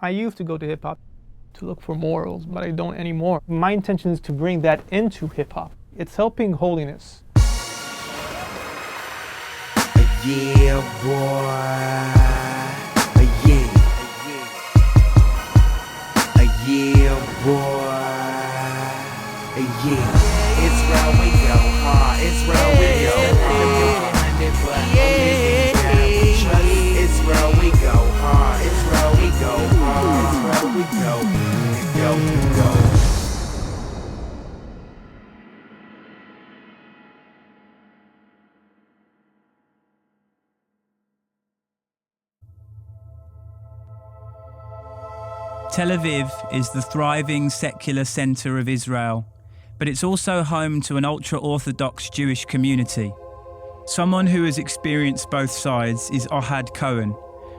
I used to go to hip-hop to look for morals, but I don't anymore. My intention is to bring that into hip-hop. It's helping holiness. Yeah, boy. Yeah. Yeah, boy. Yeah. It's where we go hard. It's where we go hard. It's where we go hard. It's where we go hard. It's where we go. Go. Tel Aviv is the thriving secular centre of Israel, but it's also home to an ultra-Orthodox Jewish community. Someone who has experienced both sides is Ohad Cohen,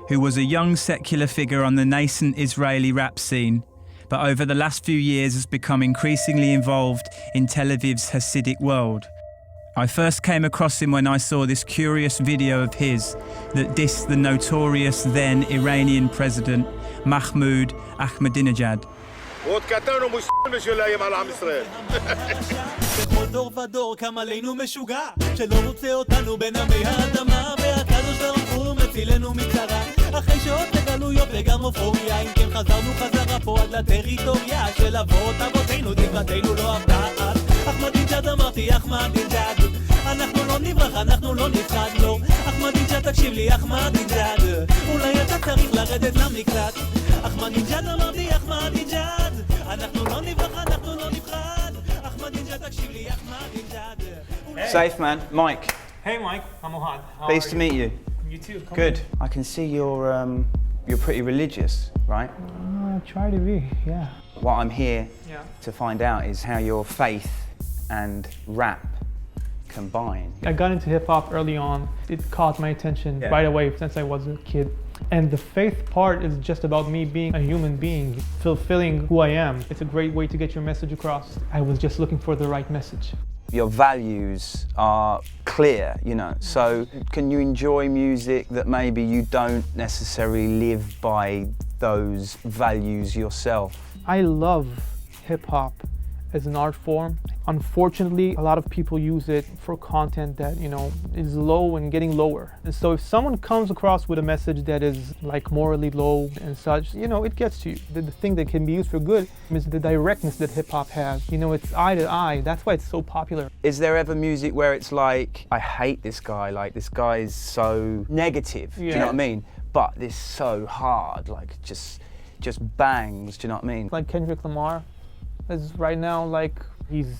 who was a young secular figure on the nascent Israeli rap scene, but over the last few years has become increasingly involved in Tel Aviv's Hasidic world. I first came across him when I saw this curious video of his that dissed the notorious then Iranian president Mahmoud Ahmadinejad. בכל דור ודור קם עלינו משוגע שלא רוצה אותנו בין עמי האדמה והקדוש ברוך הוא מצילנו מצרה אחרי שעות לגלויות וגם אופוריה אם כן חזרנו חזרה פה עד לטריטוריה של אבות אבותינו תקוותנו לא עבדה אז אחמדינג'אד אמרתי אחמדינג'אד אנחנו לא נברח אנחנו לא נפחד לא אחמדינג'אד תקשיב לי אחמדינג'אד אולי אתה צריך לרדת למקלט אחמדינג'אד אמרתי אחמדינג'אד אנחנו לא נברח אנחנו לא נפחד Safe man, Mike. Hey Mike, I'm Ohad. Pleased to meet you. You too. Good. I can see you're pretty religious, right? I try to be, yeah. What I'm here to find out is how your faith and rap combine. I got into hip hop early on. It caught my attention right away since I was a kid. And the faith part is just about me being a human being, fulfilling who I am. It's a great way to get your message across. I was just looking for the right message. Your values are clear, you know, so can you enjoy music that maybe you don't necessarily live by those values yourself? I love hip hop as an art form. Unfortunately, a lot of people use it for content that, you know, is low and getting lower. And so if someone comes across with a message that is like morally low and such, you know, it gets to you. The thing that can be used for good is the directness that hip hop has. You know, it's eye to eye. That's why it's so popular. Is there ever music where it's like, I hate this guy, like this guy is so negative, do you know what I mean? But this so hard, like just bangs, do you know what I mean? Like Kendrick Lamar is right now, like, he's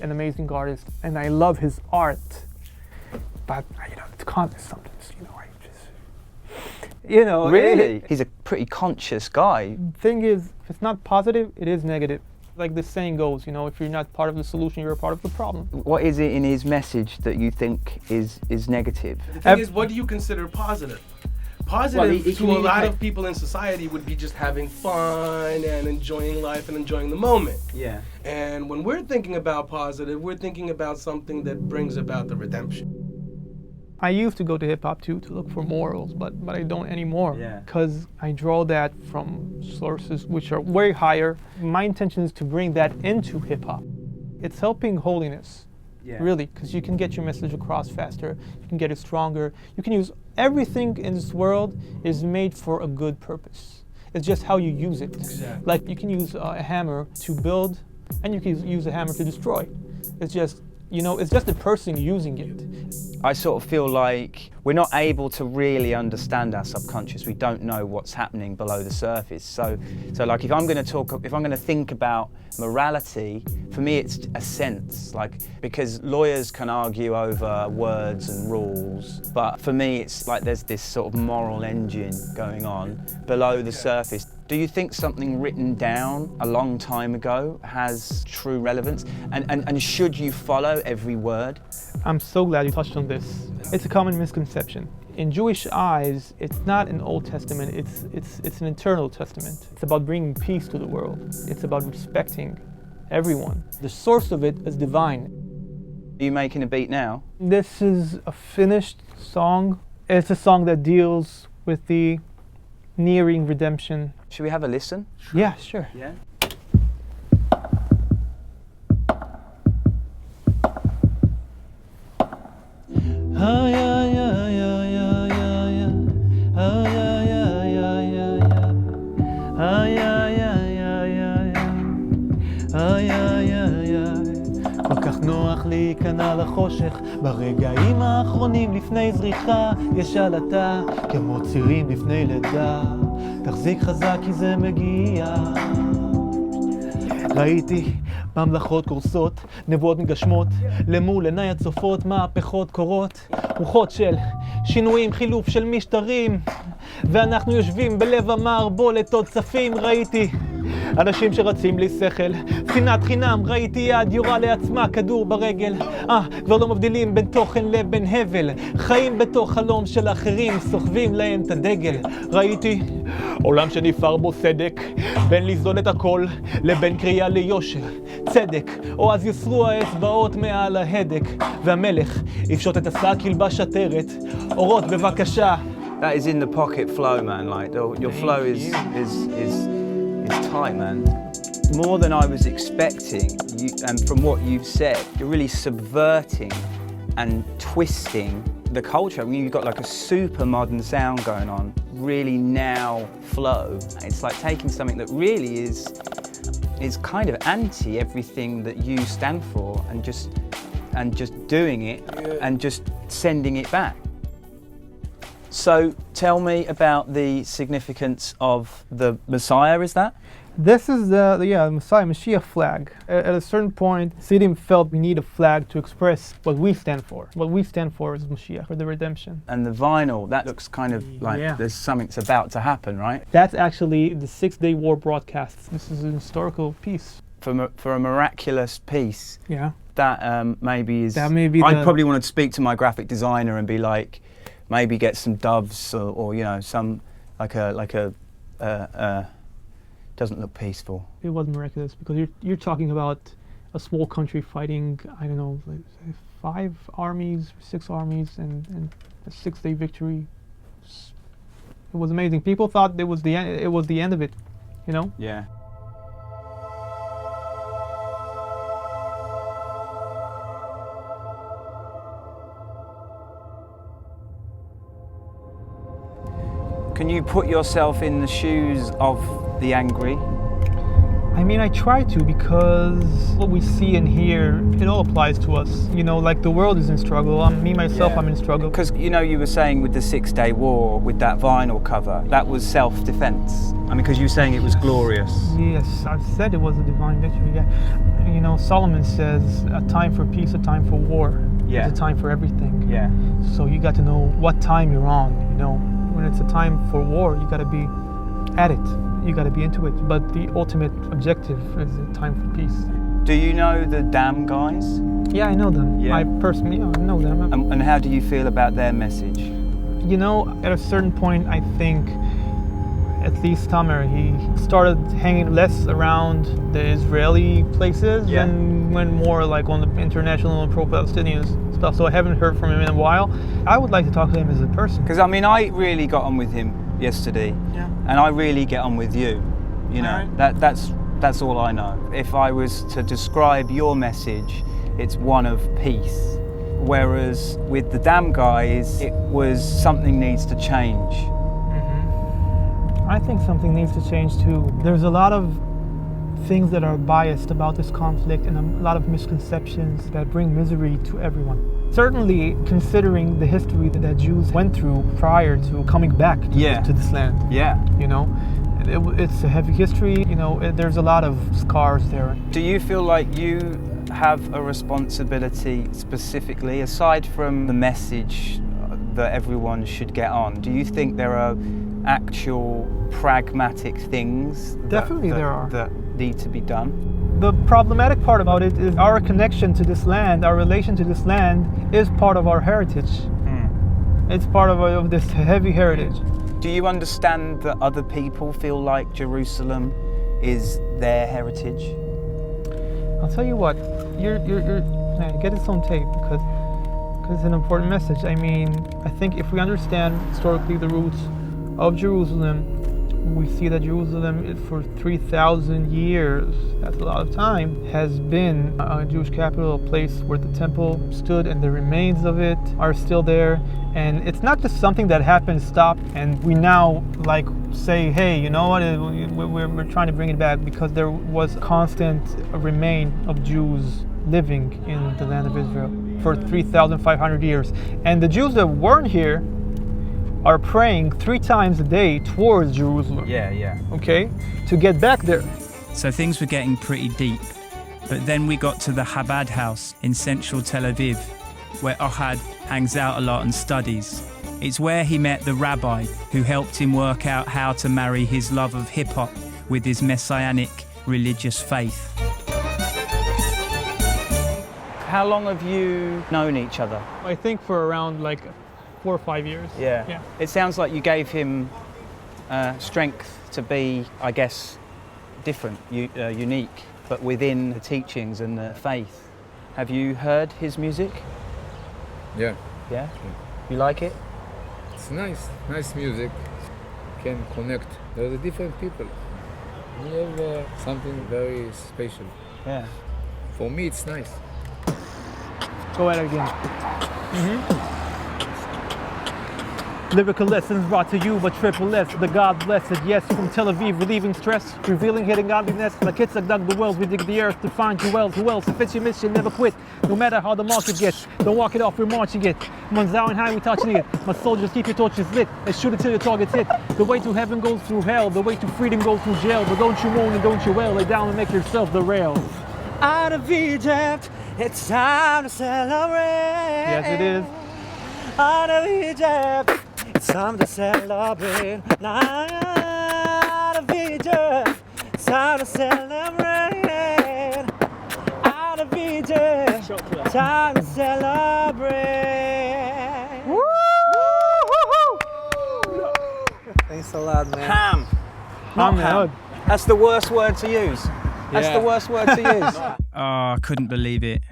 an amazing artist and I love his art, but you know, the content sometimes, you know, I just, you know. Really? He's a pretty conscious guy. Thing is, if it's not positive, it is negative. Like the saying goes, you know, if you're not part of the solution, you're a part of the problem. What is it in his message that you think is negative? The thing is, what do you consider positive? Positive to a lot of people in society would be just having fun and enjoying life and enjoying the moment. Yeah. And when we're thinking about positive, we're thinking about something that brings about the redemption. I used to go to hip-hop too to look for morals, but I don't anymore. Yeah. Because I draw that from sources which are way higher. My intention is to bring that into hip-hop. It's helping holiness. Yeah. Really, because you can get your message across faster, you can get it stronger. You can use everything in this world is made for a good purpose. It's just how you use it. Exactly. Like you can use a hammer to build, and you can use a hammer to destroy. It's just, you know, it's just the person using it. I sort of feel like we're not able to really understand our subconscious. We don't know what's happening below the surface. So like if I'm going to think about morality, for me it's a sense, like, because lawyers can argue over words and rules, but for me it's like there's this sort of moral engine going on below the surface. Do you think something written down a long time ago has true relevance? And should you follow every word? I'm so glad you touched on this. It's a common misconception. In Jewish eyes, it's not an Old Testament, it's an eternal testament. It's about bringing peace to the world. It's about respecting everyone. The source of it is divine. Are you making a beat now? This is a finished song. It's a song that deals with the nearing redemption. Should we have a listen? Yeah, sure. Yeah. כל כך נוח להיכנע לחושך ברגעים האחרונים לפני זריחה יש עלטה כמו צירים לפני לידה תחזיק חזק כי זה מגיע ראיתי ממלכות קורסות, נבואות מגשמות למול עיניי הצופות מהפכות קורות רוחות של שינויים, חילוף של משטרים ואנחנו יושבים בלב המערבולת עוד צפים ראיתי אנשים שרצים לי שכל, שנאת חינם, ראיתי יד יורה לעצמה כדור ברגל כבר לא מבדילים בין תוכן לבין הבל חיים בתוך חלום של אחרים, סוחבים להם את הדגל ראיתי עולם שנפער בו סדק בין לזדון את הכל לבין קריאה ליושר צדק, או אז יוסרו האצבעות מעל ההדק והמלך יפשוט את השק ילבש עטרת אורות בבקשה That is in the pocket flow, man. Like your flow is tight, man. More than I was expecting, and from what you've said, you're really subverting and twisting the culture. I mean, you've got like a super modern sound going on, really now flow. It's like taking something that really is kind of anti everything that you stand for, and just doing it and just sending it back. So tell me about the significance of the Messiah, is that? This is the Messiah, Mashiach flag. At a certain point, Sidim felt we need a flag to express what we stand for. What we stand for is Mashiach, for the redemption. And the vinyl, that looks kind of like there's something's about to happen, right? That's actually the 6-day war broadcasts. This is an historical piece. For a miraculous piece, that maybe is... That may be I'd probably want to speak to my graphic designer and be like, maybe get some doves or you know, some like a doesn't look peaceful. It was miraculous because you're talking about a small country fighting, I don't know, like 5 armies, 6 armies, and a 6-day victory. It was amazing. People thought it was the end of it, you know? Yeah. Can you put yourself in the shoes of the angry? I mean, I try to, because what we see and hear, it all applies to us. You know, like the world is in struggle. Me, myself, I'm in struggle. Because, you know, you were saying with the 6-day war, with that vinyl cover, that was self-defense. I mean, because you were saying it was glorious. Yes, I've said it was a divine victory, yeah. You know, Solomon says, a time for peace, a time for war. Yeah. It's a time for everything. Yeah. So you got to know what time you're on, you know. When it's a time for war, you got to be at it. You got to be into it. But the ultimate objective is a time for peace. Do you know the Dam guys? Yeah, I know them. Yeah. I personally, I know them. And how do you feel about their message? You know, at a certain point, I think, at least Tamer, he started hanging less around the Israeli places and went more like on the international and pro-Palestinian stuff. So I haven't heard from him in a while. I would like to talk to him as a person. Because I mean, I really got on with him yesterday, and I really get on with you. You know, that's all I know. If I was to describe your message, it's one of peace. Whereas with the Dam guys, it was something needs to change. I think something needs to change too. There's a lot of things that are biased about this conflict and a lot of misconceptions that bring misery to everyone. Certainly considering the history that Jews went through prior to coming back to this land. Yeah. You know, it's a heavy history, you know, there's a lot of scars there. Do you feel like you have a responsibility specifically, aside from the message that everyone should get on? Do you think there are actual pragmatic things that need to be done? The problematic part about it is our connection to this land, our relation to this land is part of our heritage. It's part of this heavy heritage. Do you understand that other people feel like Jerusalem is their heritage? I'll tell you what, you're get this on tape because it's an important message. I mean, I think if we understand historically the roots of Jerusalem, we see that Jerusalem for 3,000 years, that's a lot of time, has been a Jewish capital, a place where the temple stood and the remains of it are still there. And it's not just something that happened, stopped, and we now like say, hey, you know what, we're trying to bring it back, because there was constant remain of Jews living in the land of Israel for 3,500 years. And the Jews that weren't here are praying 3 times a day towards Jerusalem. Yeah. Okay? To get back there. So things were getting pretty deep. But then we got to the Habad house in central Tel Aviv, where Ohad hangs out a lot and studies. It's where he met the rabbi who helped him work out how to marry his love of hip-hop with his messianic religious faith. How long have you known each other? I think for around like 4 or 5 years. Yeah. It sounds like you gave him strength to be, I guess, different, unique, but within the teachings and the faith. Have you heard his music? Yeah. Yeah? You like it? It's nice music. Can connect. There's a different people. You have something very special. Yeah. For me, it's nice. Go at it again. Lyrical lessons brought to you by Triple S, the God blessed. Yes, from Tel Aviv, relieving stress, revealing hidden godliness. Like it's like dug the wells, we dig the earth to find jewels. Who else? If it's your mission, never quit. No matter how the market gets, don't walk it off, we're marching it. One's out and high, we touching it. My soldiers, keep your torches lit and shoot it till your target's hit. The way to heaven goes through hell, the way to freedom goes through jail. But don't you moan and don't you wail, lay down and make yourself the rail. Out of Egypt, it's time to celebrate. Yes, it is. Out of Egypt, it's time to celebrate. Out of Egypt, it's time to celebrate. Out of Egypt, time to celebrate. Woo! Thanks a lot, man. Ham. Not ham. That's the worst word to use. That's the worst word to use. Oh, I couldn't believe it.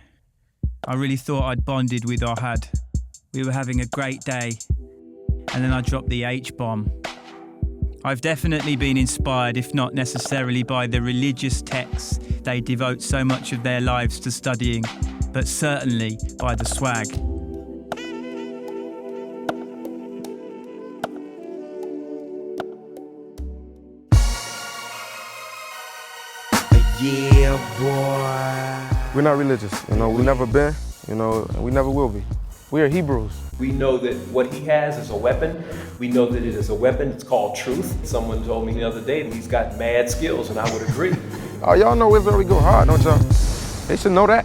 I really thought I'd bonded with Ohad. We were having a great day. And then I dropped the H-bomb. I've definitely been inspired, if not necessarily by the religious texts they devote so much of their lives to studying, but certainly by the swag. Yeah, boy. We're not religious, we never been, and we never will be. We are Hebrews. We know that what he has is a weapon. We know that it is a weapon. It's called truth. Someone told me the other day that he's got mad skills, and I would agree. Oh, y'all know Israel, we go hard, don't y'all? They should know that.